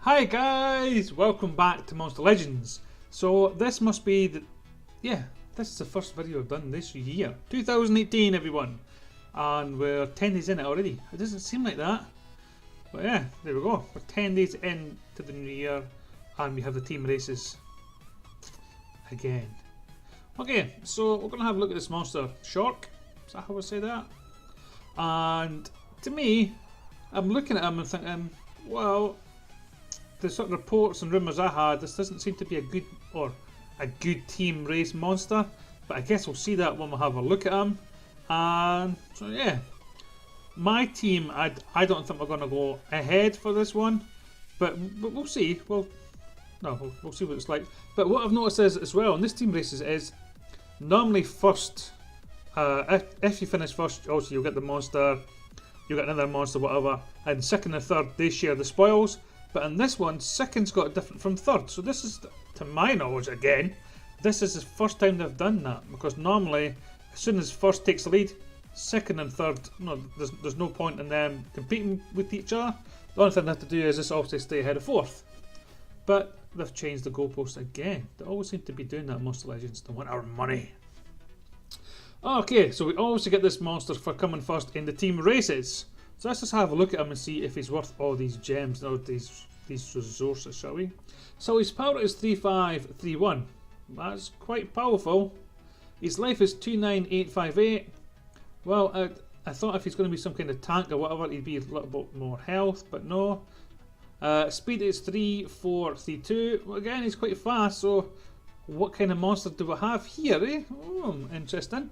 Hi guys, welcome back to Monster Legends. So this must be this is the first video I've done this year, 2018 everyone, and we're 10 days in it already. It doesn't seem like that, but yeah, there we go. We're 10 days into the new year and we have the team races again. Okay, so we're going to have a look at this monster, Shork, is that how I say that? And to me, I'm looking at him and thinking, well, the sort of reports and rumours I had, this doesn't seem to be a good team race monster, but I guess we'll see that when we have a look at him. And so yeah, my team, I don't think we're going to go ahead for this one, but we'll see. We'll see what it's like. But what I've noticed is as well in this team races is normally first, if you finish first, also you'll get the monster, you'll get another monster, whatever, and second and third they share the spoils. But in this one, second's got different from third. So this is, to my knowledge again, this is the first time they've done that. Because normally, as soon as first takes the lead, second and third, no, there's no point in them competing with each other. The only thing they have to do is just obviously stay ahead of fourth. But they've changed the goalpost again. They always seem to be doing that in Monster Legends. They want our money. Okay, so we always get this monster for coming first in the team races. So let's just have a look at him and see if he's worth all these gems, or these resources, shall we? So his power is 3531. That's quite powerful. His life is 29858. Well, I thought if he's going to be some kind of tank or whatever, he'd be a little bit more health, but no. Speed is 3432. Well, again, he's quite fast, so what kind of monster do we have here, eh? Oh, interesting.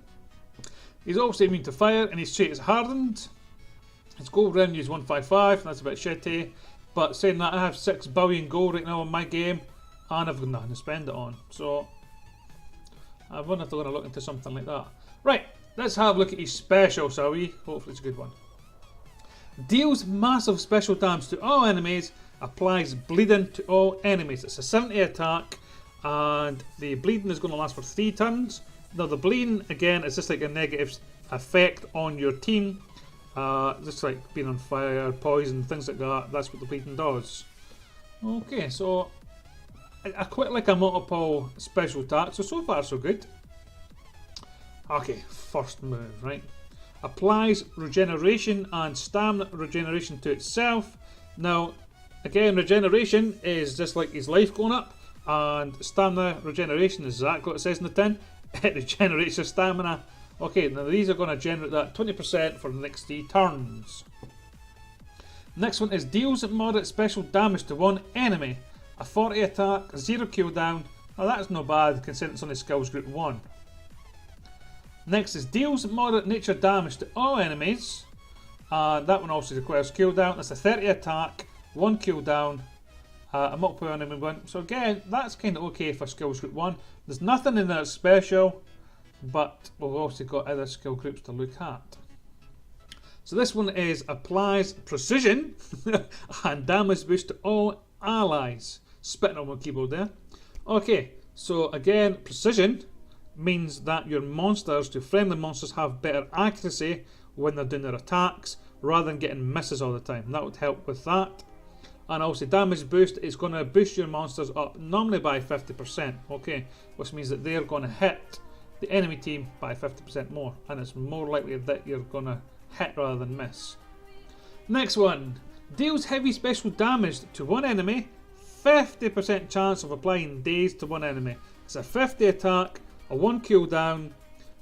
He's also immune to fire, and his trait is hardened. His gold revenue is 155, that's a bit shitty. But saying that, I have 6 billion gold right now in my game, and I've got nothing to spend it on. So, I wonder if they're going to look into something like that. Right, let's have a look at his special, shall we? Hopefully it's a good one. Deals massive special damage to all enemies, applies bleeding to all enemies. It's a 70 attack, and the bleeding is going to last for 3 turns. Now the bleeding, again, is just like a negative effect on your team. Just like being on fire, poison, things like that. That's what the bleeding does. Okay, so I quite like a multiple special attack. So far so good. Okay, first move, right? Applies regeneration and stamina regeneration to itself. Now, again, regeneration is just like his life going up, and stamina regeneration is exactly what it says in the tin. It regenerates your stamina. Okay, now these are going to generate that 20% for the next 3 turns. Next one is deals moderate special damage to one enemy. A 40 attack, 0 cooldown. Now that's not bad considering it's only skills group 1. Next is deals moderate nature damage to all enemies. That one also requires cooldown. That's a 30 attack, 1 cooldown, a multiple enemy one. So again, that's kind of okay for skills group 1. There's nothing in there special, but we've also got other skill groups to look at. So this one is applies precision and damage boost to all allies. Spitting on my keyboard there. Okay, so again, precision means that your monsters, your friendly monsters, have better accuracy when they're doing their attacks rather than getting misses all the time. That would help with that. And also damage boost is going to boost your monsters up normally by 50%. Okay, which means that they're going to hit the enemy team by 50% more, and it's more likely that you're going to hit rather than miss. Next one, deals heavy special damage to one enemy, 50% chance of applying daze to one enemy. It's a 50 attack, a 1 cooldown.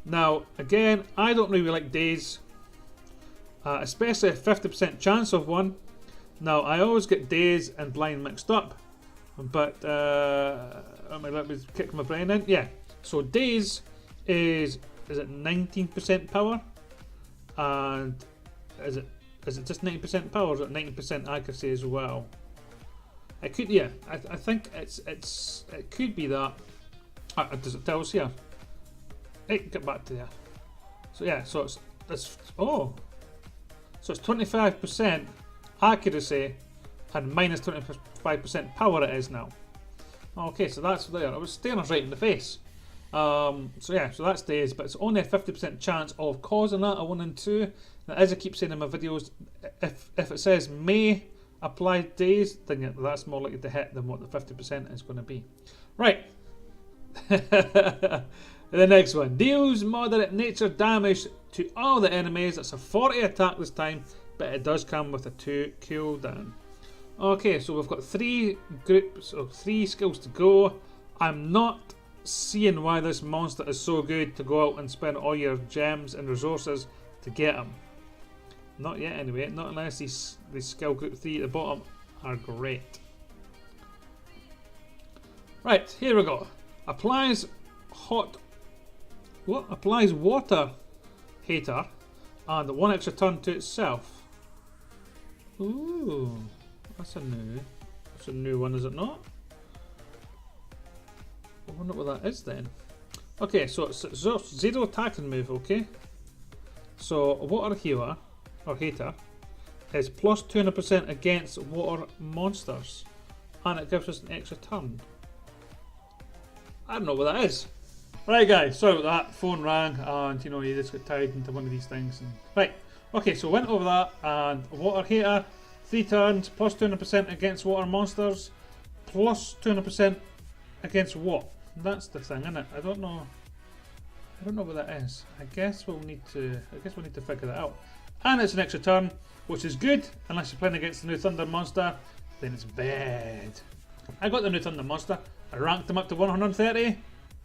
Now again, I don't really like daze, especially a 50% chance of one. Now I always get daze and blind mixed up, but let me kick my brain in. Yeah, so daze is it 19% power, and is it just 19% power, or is it 19% accuracy as well? It could, yeah, I think it could be that. Does it tell us here? Hey, get back to there. So yeah, so it's 25% accuracy and minus 25% power it is now. Okay, so that's there. I was staring us right in the face. So yeah, so that's days, but it's only a 50% chance of causing that, a 1 and 2. Now, as I keep saying in my videos, if it says may applied days, then yeah, that's more likely to hit than what the 50% is going to be. Right. The next one. Deals moderate nature damage to all the enemies. It's a 40 attack this time, but it does come with a 2 cooldown. Okay, so we've got 3 groups of 3 skills to go. I'm not seeing why this monster is so good to go out and spend all your gems and resources to get him. Not yet anyway, not unless these skill group 3 at the bottom are great. Right, here we go. Applies water hater and 1 extra turn to itself. Ooh, that's a new one, is it not? I wonder what that is then. Okay, so it's 0 attacking move, okay? So water healer or hater is plus 200% against water monsters, and it gives us an extra turn. I don't know what that is. Right guys, sorry about that, phone rang and you know you just got tied into one of these things. And, right, okay, so went over that, and water hater, 3 turns, plus 200% against water monsters, plus 200% against what? That's the thing, isn't it? I don't know what that is. I guess we'll need to figure that out. And it's an extra turn, which is good unless you're playing against the new Thunder monster. Then it's bad. I got the new Thunder monster. I ranked him up to 130.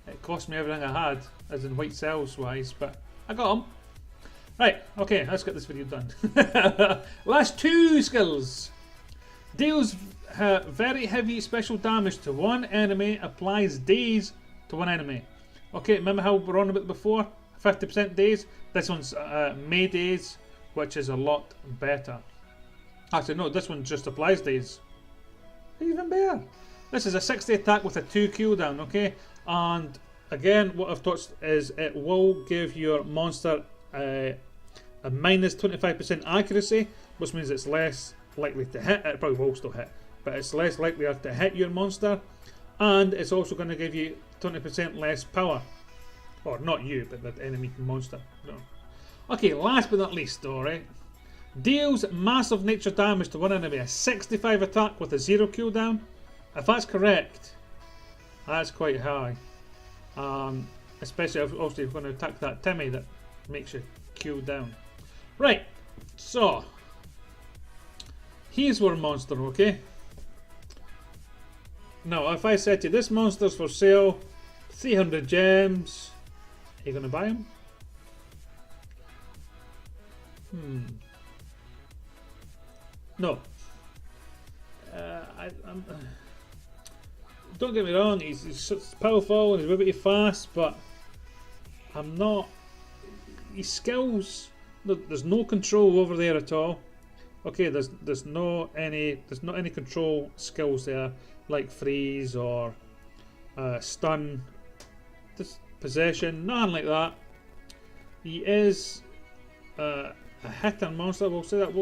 It cost me everything I had, as in white cells wise, but I got him. Right, okay, let's get this video done. Last 2 skills. Deals very heavy special damage to 1 enemy, applies daze to 1 enemy. Okay, remember how we were on a bit before? 50% daze? This one's May daze, which is a lot better. Actually, no, this one just applies daze. Even better. This is a 60 attack with a 2 cooldown, okay? And again, what I've touched is it will give your monster a minus 25% accuracy, which means it's less likely to hit. It probably will still hit, but it's less likely to hit your monster. And it's also going to give you 20% less power. Or not you, but the enemy monster. No. Okay, last but not least, alright. Deals massive nature damage to 1 enemy. A 65 attack with a 0 cooldown. If that's correct, that's quite high. Especially obviously if you're going to attack that Timmy that makes you cool down. Right, so here's our monster, okay? Now, if I said to you, this monster's for sale, 300 gems, are you going to buy him? No. Don't get me wrong, he's powerful and he's really fast, but I'm not. His skills, there's no control over there at all. Okay, there's not any control skills there like freeze or stun, just possession, nothing like that. He is a hitting monster. We'll say that.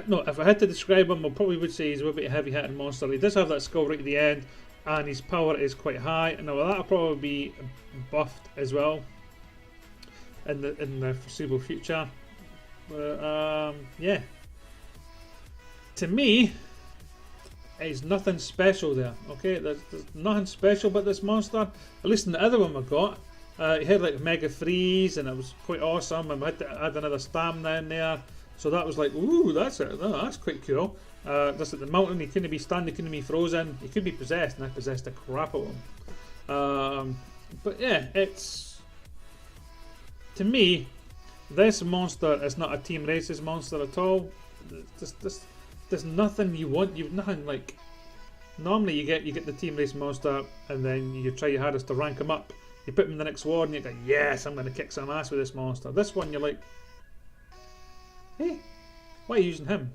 No, if I had to describe him, I probably would say he's a bit of a heavy hitting monster. He does have that skill right at the end, and his power is quite high. Now that'll probably be buffed as well in the foreseeable future. But yeah, to me, there's nothing special there. Okay, there's nothing special about this monster. At least in the other one we got, he had like Mega Freeze, and it was quite awesome. And we had to add another stamina in there. So that was like, ooh, that's it. Oh, that's quite cool. Just at the mountain, he couldn't be stunned, he couldn't be frozen, he could be possessed, and I possessed the crap out of him. But yeah, it's, to me, this monster is not a Team Races monster at all. There's nothing you want. You've nothing like. Normally you get the Team Race monster, and then you try your hardest to rank him up. You put him in the next war, and you go, yes, I'm going to kick some ass with this monster. This one, you're like, hey, why are you using him?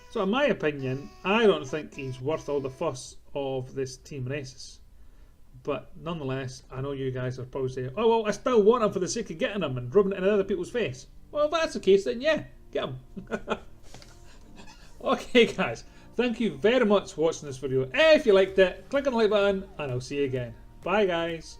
So in my opinion, I don't think he's worth all the fuss of this Team Races. But nonetheless, I know you guys are probably saying, oh well, I still want him for the sake of getting him and rubbing it in other people's face. Well, if that's the case, then yeah, get him. Okay guys, thank you very much for watching this video. If you liked it, click on the like button, and I'll see you again. Bye guys.